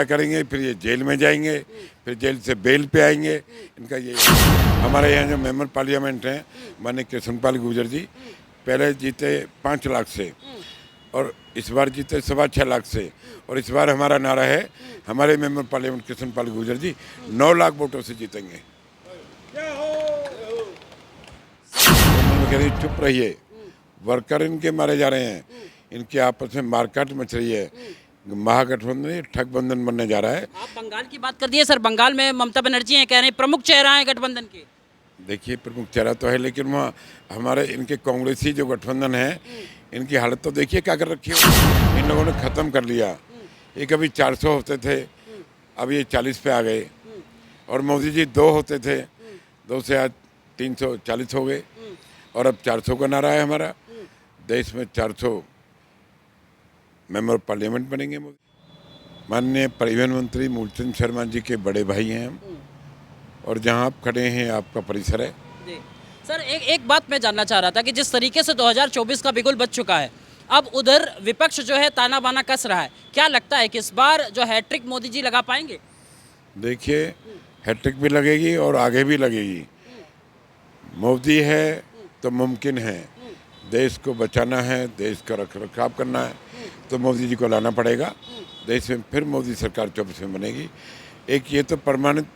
करेंगे, फिर ये जेल में जाएंगे, फिर जेल से बेल पे आएंगे। इनका ये हमारे यहाँ जो मेंबर पार्लियामेंट हैं माननीय कृष्णपाल गुर्जर जी, पहले जीते 5 लाख से और इस बार जीते 6.25 लाख से, और इस बार हमारा नारा है हमारे मेंबर पार्लियामेंट कृष्णपाल गुर्जर जी 9 लाख वोटों से जीतेंगे। कह रही चुप रहिए, वर्कर इनके मारे जा रहे हैं, इनके आपस में मारकाट मच रही है, महागठबंधन ठग बंधन बनने जा रहा है। आप बंगाल की बात कर दिए सर, बंगाल में ममता बनर्जी हैं, कह रहे हैं प्रमुख चेहरा है गठबंधन के। देखिए प्रमुख चेहरा तो है, लेकिन वहाँ हमारे इनके कांग्रेसी जो गठबंधन है इनकी हालत तो देखिए क्या कर रखी है। इन लोगों ने ख़त्म कर लिया। ये कभी 400 होते थे, अब ये 40 पे आ गए, और मोदी जी 2 होते थे, 2 से आज 340 हो गए, और अब 400 का नारा है हमारा। देश में 400 मेंबर पार्लियामेंट बनेंगे मोदी। माननीय परिवहन मंत्री मूलचंद शर्मा जी के बड़े भाई हैं हम, और जहां आप खड़े हैं आपका परिसर है। जी सर, एक बात मैं जानना चाह रहा था कि जिस तरीके से 2024 का बिगुल बज चुका है, अब उधर विपक्ष जो है ताना बाना कस रहा है, क्या लगता है कि इस बार जो हैट्रिक मोदी जी लगा पाएंगे? देखिए हैट्रिक भी लगेगी और आगे भी लगेगी। मोदी है तो मुमकिन है, देश को बचाना है, देश का रख रखाव करना है तो मोदी जी को लाना पड़ेगा। देश में फिर मोदी सरकार 24 में बनेगी। एक ये तो प्रमाणित,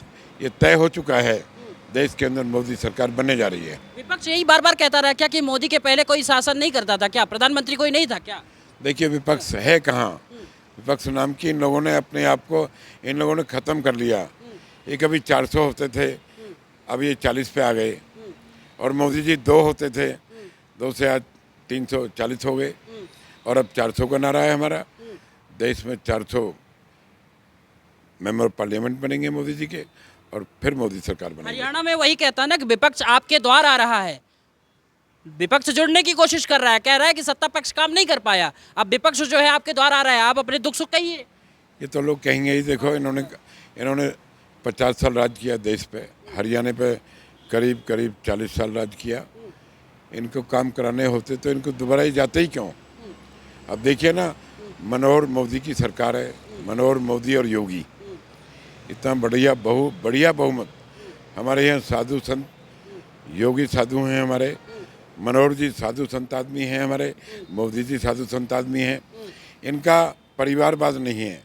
ये तय हो चुका है, देश के अंदर मोदी सरकार बनने जा रही है। विपक्ष यही बार बार कहता रहा क्या कि मोदी के पहले कोई शासन नहीं करता था क्या, प्रधानमंत्री कोई नहीं था क्या? देखिए विपक्ष है कहाँ, विपक्ष नाम की इन लोगों ने अपने आप को इन लोगों ने ख़त्म कर लिया। ये कभी 400 होते थे, अब ये 40 पे आ गए, और मोदी जी 2 होते थे, 2 से आज 340 हो गए, और अब 400 का नारा है हमारा। देश में 400 मेंबर पार्लियामेंट बनेंगे मोदी जी के, और फिर मोदी सरकार बनेगी। हरियाणा में वही कहता है ना कि विपक्ष आपके द्वार आ रहा है, विपक्ष जुड़ने की कोशिश कर रहा है, कह रहा है कि सत्ता पक्ष काम नहीं कर पाया, अब विपक्ष जो है आपके द्वार आ रहा है, आप अपने दुख सुख कहिए। ये तो लोग कहेंगे ही। देखो इन्होंने 50 साल राज किया देश पे, हरियाणा पे करीब 40 साल राज किया। इनको काम कराने होते तो इनको दोबारा ही जाते ही क्यों। अब देखिए ना, मनोहर मोदी की सरकार है, मनोहर मोदी और योगी, इतना बढ़िया बहुमत। हमारे यहाँ साधु संत, योगी साधु हैं हमारे, मनोहर जी साधु संत आदमी हैं हमारे, मोदी जी साधु संत आदमी हैं। इनका परिवारवाद नहीं है,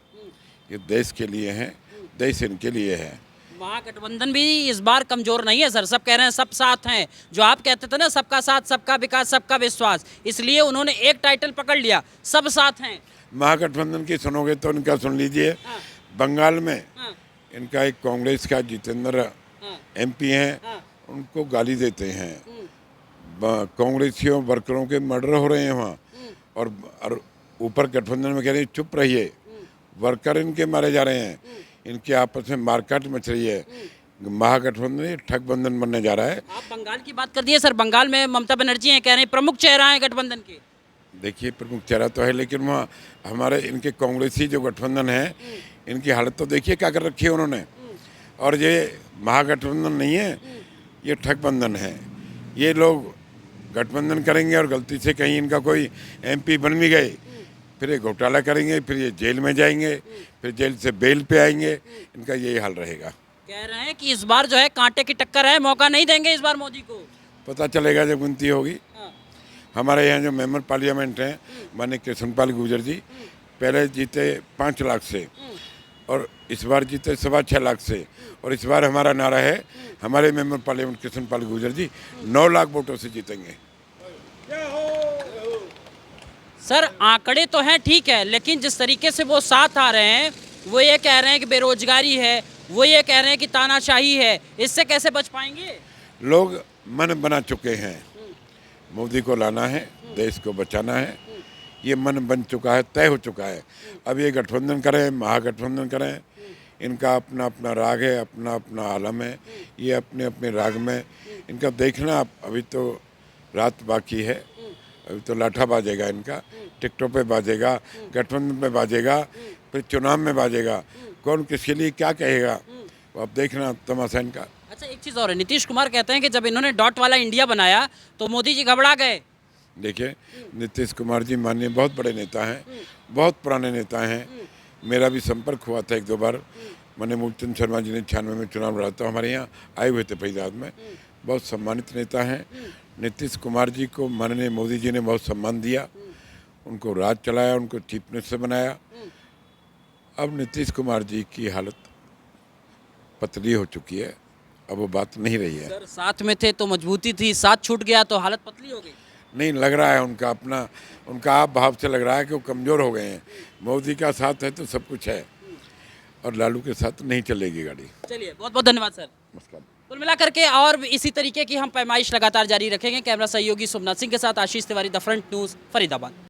ये देश के लिए हैं, देश इनके लिए है। महागठबंधन भी इस बार कमजोर नहीं है सर, सब कह रहे हैं सब साथ हैं, जो आप कहते थे ना सबका साथ सबका विकास सबका विश्वास, इसलिए उन्होंने एक टाइटल पकड़ लिया, सब साथ हैं। महागठबंधन की सुनोगे तो इनका सुन लीजिए। हाँ। बंगाल में हाँ। इनका एक कांग्रेस का जितेंद्र हाँ। MP हैं, हाँ। उनको गाली देते हैं। कांग्रेसियों वर्करों के मर्डर हो रहे हैं वहाँ, और ऊपर गठबंधन में कह रहे हैं चुप रहिए, वर्कर इनके मारे जा रहे हैं, इनके आपस में मारकाट मच रही है, महागठबंधन ठग बंधन बनने जा रहा है। आप बंगाल की बात कर दिए सर, बंगाल में ममता बनर्जी हैं, कह रहे हैं प्रमुख चेहरा है गठबंधन के। देखिए प्रमुख चेहरा तो है, लेकिन वहाँ हमारे इनके कांग्रेसी जो गठबंधन है इनकी हालत तो देखिए क्या कर रखी है उन्होंने। और ये महागठबंधन नहीं है, ये ठग बंधन है। ये लोग गठबंधन करेंगे और गलती से कहीं इनका कोई MP बन भी गए, फिर ये घोटाला करेंगे, फिर ये जेल में जाएंगे, फिर जेल से बेल पे आएंगे। इनका यही हाल रहेगा। कह रहे हैं कि इस बार जो है कांटे की टक्कर है, मौका नहीं देंगे इस बार मोदी को। पता चलेगा जब गिनती होगी। हाँ। हमारे यहाँ जो मेंबर पार्लियामेंट हैं माननीय कृष्णपाल गुर्जर जी, पहले जीते 5 लाख से और इस बार जीते 6.25 लाख से, और इस बार हमारा नारा है हमारे मेंबर पार्लियामेंट कृष्णपाल गुर्जर जी 9 लाख वोटों से जीतेंगे। सर आंकड़े तो हैं ठीक है, लेकिन जिस तरीके से वो साथ आ रहे हैं, वो ये कह रहे हैं कि बेरोजगारी है, वो ये कह रहे हैं कि तानाशाही है, इससे कैसे बच पाएंगे? लोग मन बना चुके हैं, मोदी को लाना है, देश को बचाना है, ये मन बन चुका है, तय हो चुका है। अब ये गठबंधन करें, महागठबंधन करें, इनका अपना अपना राग है, अपना अपना आलम है, ये अपने अपने राग में इनका देखना। अभी तो रात बाकी है, अभी तो लाठा बाजेगा इनका, टिकटों पे बाजेगा, गठबंधन पे बाजेगा, फिर चुनाव में बाजेगा, कौन किसके लिए क्या कहेगा, अब देखना तमाशा इनका। अच्छा एक चीज़ और है, नीतीश कुमार कहते हैं कि जब इन्होंने डॉट वाला इंडिया बनाया तो मोदी जी घबरा गए। देखिए नीतीश कुमार जी माननीय बहुत बड़े नेता हैं, बहुत पुराने नेता हैं, मेरा भी संपर्क हुआ था एक दो बार। मैंने मूलचंद शर्मा जी ने 96 में चुनाव लड़ा था, हमारे यहाँ आए हुए थे फरीदाबाद में। बहुत सम्मानित नेता हैं। नीतीश कुमार जी को माननीय मोदी जी ने बहुत सम्मान दिया, उनको राज चलाया, उनको चीफ मिनिस्टर बनाया। अब नीतीश कुमार जी की हालत पतली हो चुकी है, अब वो बात नहीं रही है। सर साथ में थे तो मजबूती थी, साथ छूट गया तो हालत पतली हो गई। नहीं लग रहा है उनका अपना, उनका आप भाव से लग रहा है कि वो कमज़ोर हो गए हैं। मोदी का साथ है तो सब कुछ है, और लालू के साथ नहीं चलेगी गाड़ी। चलिए बहुत बहुत धन्यवाद सर। नमस्कार। कुल मिला करके और भी इसी तरीके की हम पैमाइश लगातार जारी रखेंगे। कैमरा सहयोगी सोमनाथ सिंह के साथ Ashish Tiwari, the front news, Faridabad.